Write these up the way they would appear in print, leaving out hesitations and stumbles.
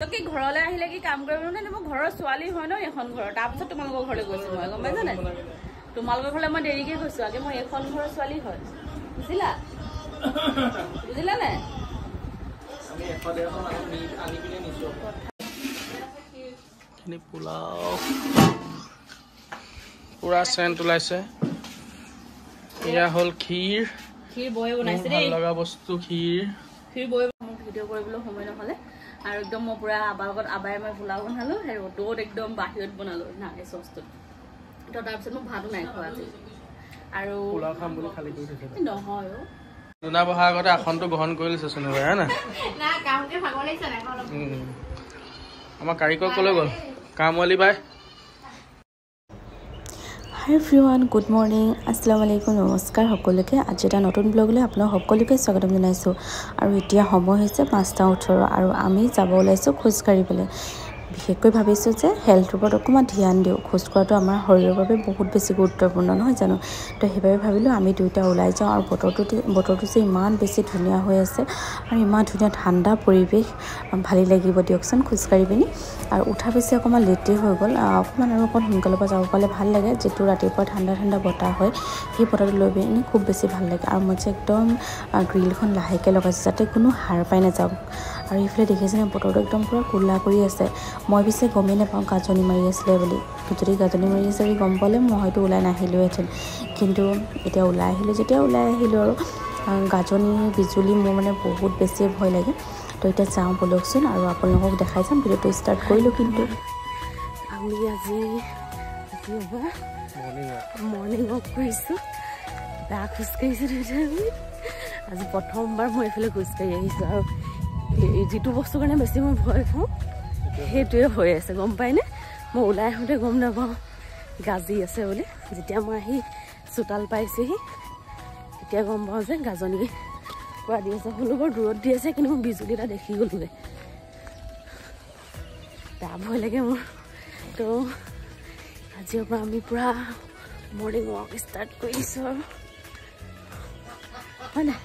কি ঘৰলৈ আহিলে কি কাম কৰিব নে মই ঘৰৰ ছোৱালী হয় ন এখন ঘৰৰ তাৰপিছত তোমালোকৰ ঘৰলৈ গৈছো মই গম পাইছা নাই তোমালোকৰ ঘৰলৈ মই দেৰিকে গৈছো আগে মই এখন ঘৰৰ ছোৱালী হয় বুজিলা বুজিলা নাই আমি এখন এখন আনি কিনে নিছো খিনি পোলাও পুৰা সেন্ট ওলাইছে এয়া হল ক্ষীৰ বয়ে বনাইছে দেই ভাল লগা বস্তু ক্ষীৰ বয়ে ভিডিও কৰিবলৈ সময় নহলে আৰু একদম মই পুৰা আবাই মই পোলাও বনালো আৰু ৰ'দত একদম বাহিৰত বনালো না এই চচটো তো তাৰপিছত মই ভাতো নাই খোৱা আজি আৰু পোলাও খাম বুলি খালি কৰি থৈছে নহয় দুনা বহা আগতে আসনটো গ্ৰহণ কৰি লৈছে শুনিবা হা না না কামকে ভাগৰ লাগিছে না আমাৰ কাৰিকৰ কলৈ গ'ল কামৱালি বাই হাই এভৰিৱান গুড মৰ্নিং আসসালামু আলাইকুম নমস্কাৰ সকলোকে আজি এটা নতুন ব্লগলৈ আপোনাক সকলোকে স্বাগতম জনাইছোঁ আৰু এতিয়া সময় হৈছে 5:18 আৰু আমি যাব ওলাইছোঁ খোজ কাঢ়িবলৈ বিশেষকৈ ভাবিছোঁ যে হেল্থৰ ওপৰত অকণমান ধ্যান দিওঁ খোজ কঢ়াটো আমাৰ শৰীৰৰ বাবে বহুত বেছি গুৰুত্বপূৰ্ণ নহয় জানো তো সেইবাবে ভাবিলোঁ আমি দুইটা ওলাই যাওঁ আৰু বতৰটো যে ইমান বেছি ধুনীয়া হৈ আছে আৰু ইমান ধুনীয়া ঠাণ্ডা পৰিৱেশ ভালেই লাগিব দিয়কচোন খোজ কাঢ়ি পিনি আৰু উঠা বেছি অকণমান লেটেই হৈ গ'ল অকণমান আৰু অকণ সোনকালৰ পৰা যাব পালে ভাল লাগে যিটো ৰাতিপুৱা ঠাণ্ডা ঠাণ্ডা বতাহ হয় সেই বতাহটো লৈ পিনি খুব বেছি ভাল লাগে আৰু মই যে একদম গ্ৰিলখন লাহেকৈ লগাইছোঁ যাতে কোনো সাৰ পাই নাযাওক আৰু এইফালে দেখিছেনে বতৰটো একদম পুৰা ক'লা কৰি আছে মই পিছে গমেই নাপাওঁ গাজনি মাৰি আছিলে বুলি যদি গাজনি মাৰি আছে বুলি গম পালে মই হয়তো ওলাই নাহিলোহেঁতেন কিন্তু এতিয়া ওলাই আহিলোঁ আৰু গাজনি বিজুলী মোৰ মানে বহুত বেছি ভয় লাগে তো এতিয়া যাওঁ বলকচোন আৰু আপোনালোকক দেখাই যাম ভিডিঅ'টো ষ্টাৰ্ট কৰিলোঁ কিন্তু আমি আজি মৰ্ণিং ৱাক কৰিছোঁ বেয়া খোজকাঢ়িছোঁ দুইটা আমি আজি প্ৰথমবাৰ মই এইফালে খোজকাঢ়ি আহিছোঁ আৰু যিটো বস্তুৰ কাৰণে বেছি মই ভয় খাওঁ সেইটোৱে হৈ আছে গম পায়নে মই ওলাই আহোঁতে গম নাপাওঁ গাজি আছে বুলি যেতিয়া মই আহি চোতাল পাইছোঁহি তেতিয়া গম পাওঁ যে গাজনি পৰা দি আছে হ'লেও বৰ দূৰত দি আছে কিন্তু মই বিজুলী এটা দেখি গ'লোগৈ বেয়া ভয় লাগে মোৰ তো আজিৰ পৰা আমি পুৰা মৰ্ণিং ৱাক ষ্টাৰ্ট কৰিছোঁ আৰু হয় নাই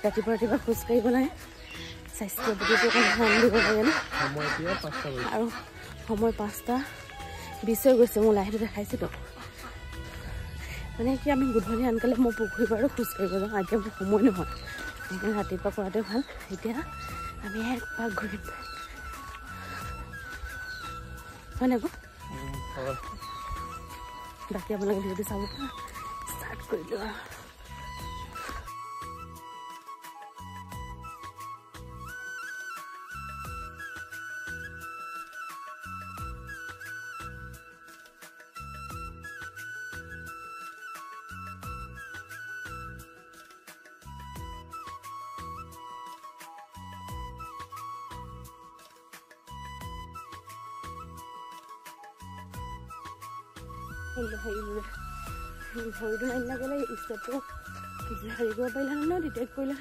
ৰাতিপুৱা খোজকাঢ়িব লাগে স্বাস্থ্যৰ প্ৰতিটো ধ্যান দিব লাগে ন আৰু সময় 5:20 হৈ গৈছে মই লাইনটো দেখাইছিলোঁ মানে কি আমি গধূলি আনকালে মই পুখুৰী পাৰো খোজকাঢ়িব যাওঁ এতিয়া মোৰ সময় নহয় সেইকাৰণে ৰাতিপুৱা কৰাটোৱে ভাল এতিয়া আমি একপাক ঘূৰিম হয় নাই বাকী আপোনালোকে ভিডিঅ'টো চাব ষ্টাৰ্ট কৰিলোঁ আৰু ভৰিটো মাৰি নাগ'লে ষ্টেপটো হেৰি কৰিব পাৰিলে ন ডিটেক্ট কৰিলে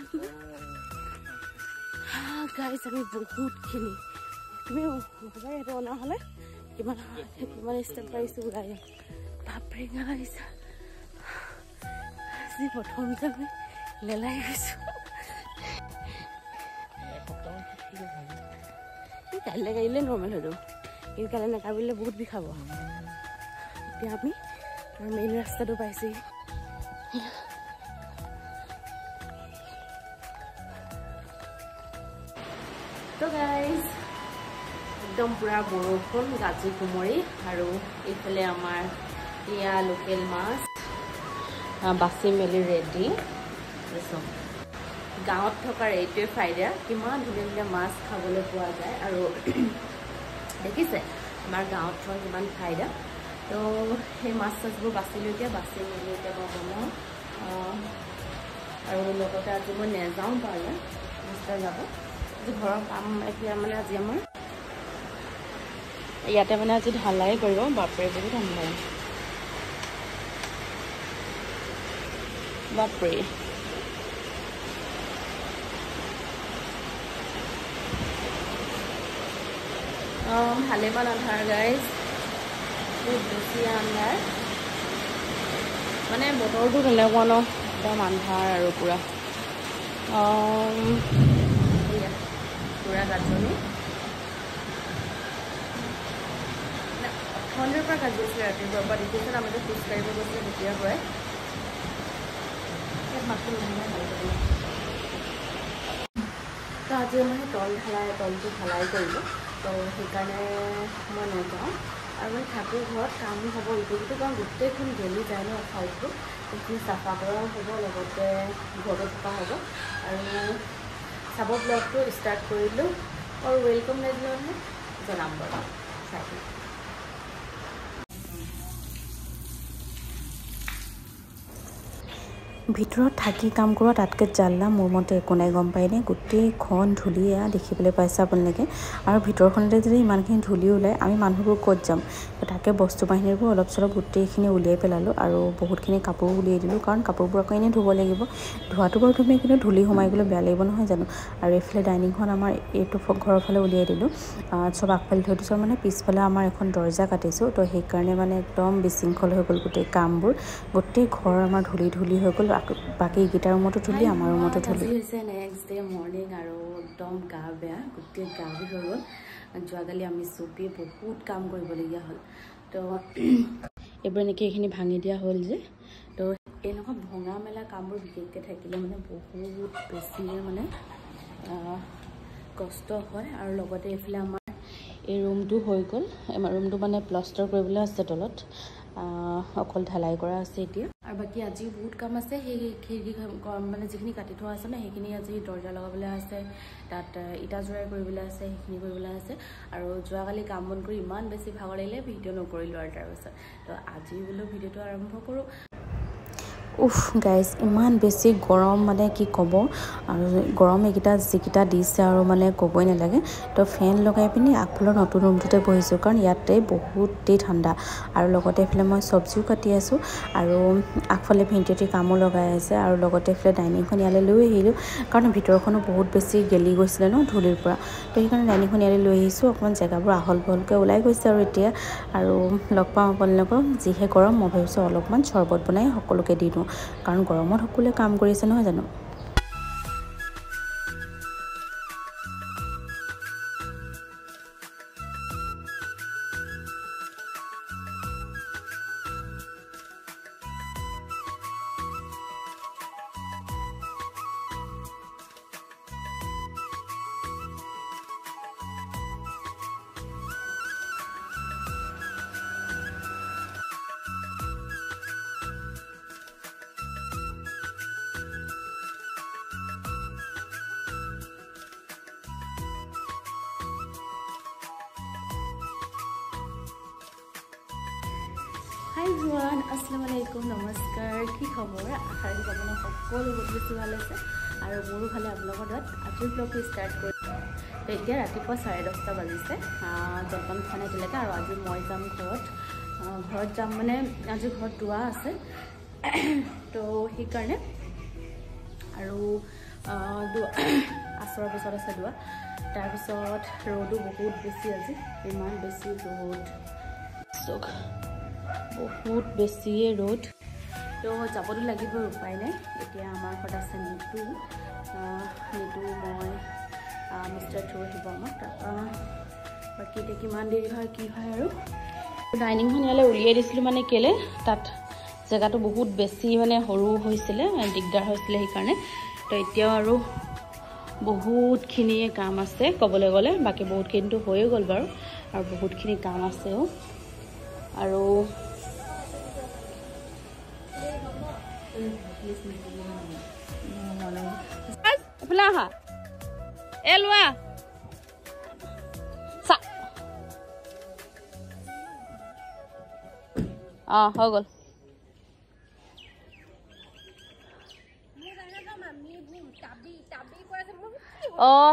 গাইজ আমি বহুতখিনি তুমি সঁচাকৈ সেইটো অনা হ'লে কিমান ষ্টেপ পাৰিছোঁ ওলাই বাপৰে গাইজ আজি প্ৰথম যে আমি লেলাই গৈছোঁ কাইলৈ কাইলৈ নৰ্মেল হৈ যাব কিন্তু কাইলৈ নাকাবিলে বহুত বিষাব এতিয়া আমি মেইন ৰাস্তাটো পাইছি তো গাইজ একদম পুৰা বৰষুণ গাজি কুমৰি আৰু এইফালে আমাৰ এয়া লোকেল মাছ বাচি মেলি ৰেডি গাঁৱত থকাৰ এইটোৱে ফাইদা কিমান ধুনীয়া ধুনীয়া মাছ খাবলৈ পোৱা যায় আৰু দেখিছে আমাৰ গাঁৱত থকা কিমান ফাইদা তো সেই মাছ চাছবোৰ বাচি মেলি এতিয়া মই বনাওঁ আৰু লগতে আজি মই নেযাওঁ পাৰে মিষ্টাৰ যাব আজি ঘৰৰ কাম এতিয়া মানে আজি আমাৰ ইয়াতে মানে আজি ঢালাই কৰিব বাপৰে বহুত ঠাণ্ডা বাপৰে ভালেমান আন্ধাৰ গাইজ বহুত বেছি আন্ধাৰ মানে বতৰটো তেনেকুৱা ন একদম আন্ধাৰ আৰু পুৰা পুৰা গাজনি মন্দিৰৰ পৰা কাজি আছিলে ৰাতিপুৱাৰ পৰা দেখিছিল আমি খোজ কাঢ়িব গৈছিলোঁ তেতিয়াৰ পৰাই তো আজি মানে তলটো ঢালাই কৰিব তো সেইকাৰণে মই নাযাওঁ আৰু মানে থাকোঁ ঘৰত কামো হ'ব ইটো সিটো কাৰণ গোটেইখন গেলি যায় ন চাইডটো সেইখিনি চাফা কৰাও হ'ব লগতে ঘৰতো থকা হ'ব আৰু চাব ব্লগটো ষ্টাৰ্ট কৰিলোঁ আৰু ৱেলকাম লাগিলে জনাম বাৰু চাই ভিতৰত থাকি কাম কৰা তাতকৈ জাল্লা মোৰ মতে একো নাই গম পায়নে গোটেইখন ধূলি দেখিবলৈ পাইছে আপোনালোকে আৰু ভিতৰখনতে যদি ইমানখিনি ধূলি ওলায় আমি মানুহবোৰ ক'ত যাম তাকে বস্তু বাহিনীবোৰ অলপ চলপ গোটেইখিনি উলিয়াই পেলালোঁ আৰু বহুতখিনি কাপোৰ উলিয়াই দিলোঁ কাৰণ কাপোৰবোৰ আকৌ এনেই ধুব লাগিব ধোৱাটো বাৰু ধুমেই কিন্তু ধূলি সোমাই গ'লে বেয়া লাগিব নহয় জানো আৰু এইফালে ডাইনিংখন আমাৰ এইটো ঘৰৰ ফালে উলিয়াই দিলোঁ চব আগফালে থৈ দিছোঁ মানে পিছফালে আমাৰ এখন দৰ্জা কাটিছোঁ তো সেইকাৰণে মানে একদম বিশৃংখল হৈ গ'ল গোটেই কামবোৰ গোটেই ঘৰ আমাৰ ধূলি হৈ গ'ল বাকী এইকেইটা ৰুমতো ধূলি আমাৰ ৰুমতো ধূলি হৈছে নেক্সট ডে মৰ্ণিং আৰু একদম গা বেয়া গোটেই গা বিষ হৈ গ'ল যোৱাকালি আমি চুপি বহুত কাম কৰিবলগীয়া হ'ল তো এইবোৰ এনেকৈ এইখিনি ভাঙি দিয়া হ'ল যে তো এনেকুৱা ভঙা মেলা কামবোৰ বিশেষকৈ থাকিলে মানে বহুত বেছিয়ে মানে কষ্ট হয় আৰু লগতে এইফালে আমাৰ এই ৰুমটো হৈ গ'ল আমাৰ ৰুমটো মানে প্লাষ্টাৰ কৰিবলৈ আছে তলত অকল ঢালাই কৰা আছে এতিয়া আৰু বাকী আজি বহুত কাম আছে সেই খিৰিকী মানে যিখিনি কাটি থোৱা আছে ন সেইখিনি আজি দৰ্জা লগাবলৈ আছে তাত ইটা জোৰাই কৰিবলৈ আছে সেইখিনি কৰিবলৈ আছে আৰু যোৱাকালি কাম বন কৰি ইমান বেছি ভাগৰ লাগিলে ভিডিঅ' নকৰিলোঁ আৰু তাৰপিছত তো আজি বোলো ভিডিঅ'টো আৰম্ভ কৰোঁ উফ গাইজ ইমান বেছি গৰম মানে কি ক'ব আৰু গৰম যিকেইটা দিছে আৰু মানে ক'বই নালাগে তো ফেন লগাই পিনি আগফালৰ নতুন ৰুমটোতে বহিছোঁ কাৰণ ইয়াতে বহুতেই ঠাণ্ডা আৰু লগতে এইফালে মই চব্জিও কাটি আছোঁ আৰু আগফালে ভেণ্টিলেটৰ কামো লগাই আছে আৰু লগতে এইফালে ডাইনিংখন ইয়ালৈ লৈ আহিলোঁ কাৰণ ভিতৰখনো বহুত বেছি গেলি গৈছিলে ন ধূলিৰ পৰা তো সেইকাৰণে ডাইনিংখন ইয়ালৈ লৈ আহিছোঁ অকণমান জেগাবোৰ আহল বহলকৈ ওলাই গৈছে আৰু এতিয়া আৰু লগ পাওঁ আপোনালোকক যিহে গৰম মই ভাবিছোঁ অলপমান চৰ্বত বনাই সকলোকে দি দিওঁ কাৰণ গৰমত সকলোৱে কাম কৰিছে নহয় জানো হাই এভৰিৱান আসসালামু আলাইকুম নমস্কাৰ কি খবৰ আশা ৰাখিছোঁ আপোনাৰ সকলো বহুত বেছি ভাল আছে আৰু মোৰো ভালে আপোনালোকৰ তাত আজিৰ ব্লগটো ষ্টাৰ্ট কৰিছোঁ তো এতিয়া ৰাতিপুৱা 10:30 বাজিছে জলপান খাই দিলেগে আৰু আজি মই যাম ঘৰত যাম মানে আজি ঘৰত দোৱা আছে তো সেইকাৰণে আৰু আচৰৰ পিছত আছে দোৱা তাৰপিছত ৰ'দো বহুত বেছি আজি ইমান বেছি ৰ'দ বহুত বেছিয়ে ৰ'দ তো যাবতো লাগিব উপায় নাই এতিয়া আমাৰ ঘৰত আছে নিতু মই মিষ্টাৰ থৈ আহিব আমাক তাৰপৰা বাকী এতিয়া কিমান দেৰি হয় কি হয় আৰু ডাইনিংখন ইয়ালৈ উলিয়াই দিছিলোঁ মানে কেলে তাত জেগাটো বহুত বেছি মানে সৰু হৈছিলে দিগদাৰ হৈছিলে সেইকাৰণে তো এতিয়াও আৰু বহুতখিনিয়ে কাম আছে ক'বলৈ গ'লে বাকী বহুতখিনিতো হৈয়ে গ'ল বাৰু আৰু বহুতখিনি কাম আছেও আৰু এফালে আহা এ লোৱা হৈ গ'ল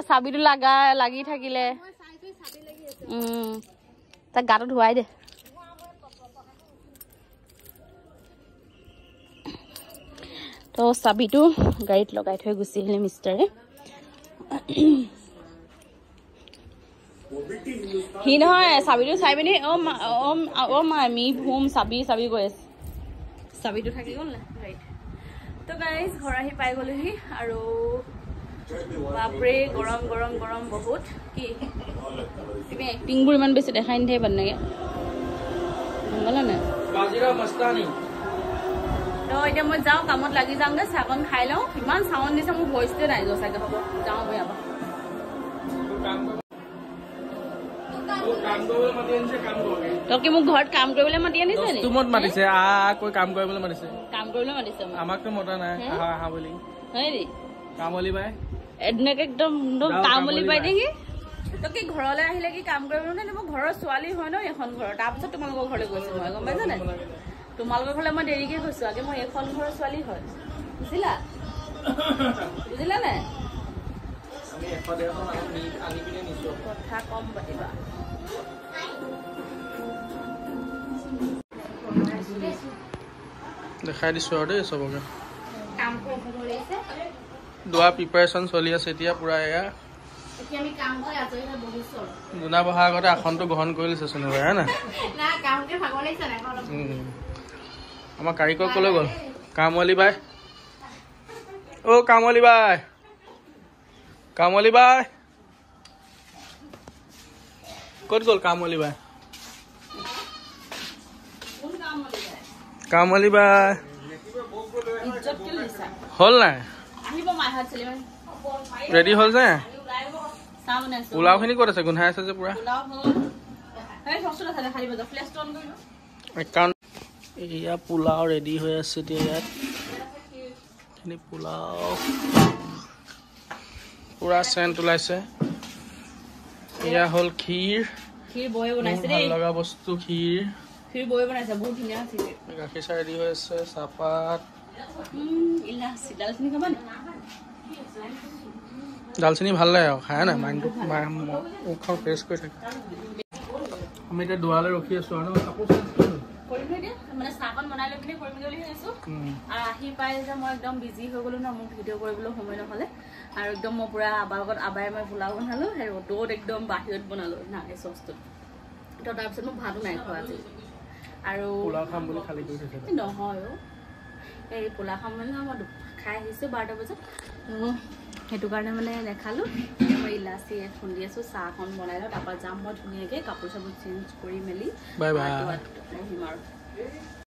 চাবিটো লাগি থাকিলে তাক গাটো ধুৱাই দে তো চাবিটো গাড়ীত লগাই থৈ গুচি আহিলে মিষ্টাৰে সি নহয় চাবিটো চাই পিনি আমি ভুম চাবি গৈ আছে চাবিটো থাকি গ'ল না ৰাইট তো গাইজ ঘৰ আহি পাই গ'লোহি আৰু বাপৰে গৰম গৰম গৰম বহুত কি তুমি এক্টিংবোৰ ইমান বেছি দেখাই নিদিয়ে পান নাগে গলা না বাজিৰাও মস্তানি তো এতিয়া মই যাওঁ কামত লাগি যাওঁগে চাহকণ খাই লওঁ ইমান চাউণ্ড দিছে মোৰ ভইচটোৱে নাই যোৱা চাগে হ'ব যাওঁ মই আবা তোকে মোক ঘৰত কাম কৰিবলৈ মাতি আনিছে নি তুমত মাতিছে কৈ কাম কৰিবলৈ মাতিছে আমাকতো মতা নাই আহা আহা বুলি হয় নি কামলি বাই এনেকে একদম কামলি পাই দেখি তোকে ঘৰলৈ আহিলে কি কাম কৰিবলৈ নে মোৰ ঘৰৰ ছোৱালী হয় ন এখন ঘৰৰ তাৰপিছত তোমালোকৰ ঘৰলৈ গৈছো মই গম পাইছা নাই তোমালোকৰ ঘৰলৈ মই দেৰিকে গৈছো আগে মই এখন ঘৰৰ ছোৱালী হয় বুজিলা বুজিলা নাই কথা কম পাতিবা দেখাই দিছো আৰু দেই চবকে দোৱা প্ৰিপাৰেশ্যন চলি আছে এতিয়া পুৰা এয়া গুণা বহাৰ আগতে আসনটো গ্ৰহণ কৰি লৈছে চোনোবাই হয় না আমাৰ কাৰিকৰ কলৈ গ'ল কামলি বাই অ কামলি বাই ক'ত গ'ল কামলি বাই হ'ল নাই ৰেডি হ'ল যে পোলাওখিনি ক'ত আছে গোন্ধাই আছে যে পুৰা এয়া পোলাও ৰেডি হৈ আছে এতিয়া ইয়াত পোলাও পুৰা চেণ্ট ওলাইছে এয়া হ'ল ক্ষীৰ ভাল লগা বস্তু ক্ষীৰ গাখীৰ চাহ ৰেডি হৈ আছে চাহপাত দালচেনি ভাল লাগে আৰু খায় নাই মাইণ্ডটো মুখখন ফ্ৰেছ কৰি থাকে আমি এতিয়া দুৱালৈ ৰখি আছো আৰু কাপোৰ মানে চাহকণ বনাই লৈ কিনে কৰিম বুলি ভাবিছো আৰু আহি পাই যে মই একদম বিজি হৈ গলো ন মোক ভিডিঅ' কৰিবলৈ সময় নহ'লে আৰু একদম মই পুৰা আবাৰ লগত আবাই মই পোলাও বনালো সেই ৰ'দত একদম বাহিৰত বনালো নাকে চচটোত তো তাৰপিছত মোক ভাতো নাই খোৱা আজি আৰু পোলাও খাম বুলি খালি কৰি থৈছে নহয় এই পোলাও খাম বুলি মই খাই আহিছোঁ 12টা বজাত সেইটো কাৰণে মানে নেখালো মই ইলাচি খুন্দি আছো চাহখন বনাই লওঁ তাৰপৰা যাম মই ধুনীয়াকৈ কাপোৰ চাপোৰ চেঞ্জ কৰি মেলি বাই বাই আহিম আৰু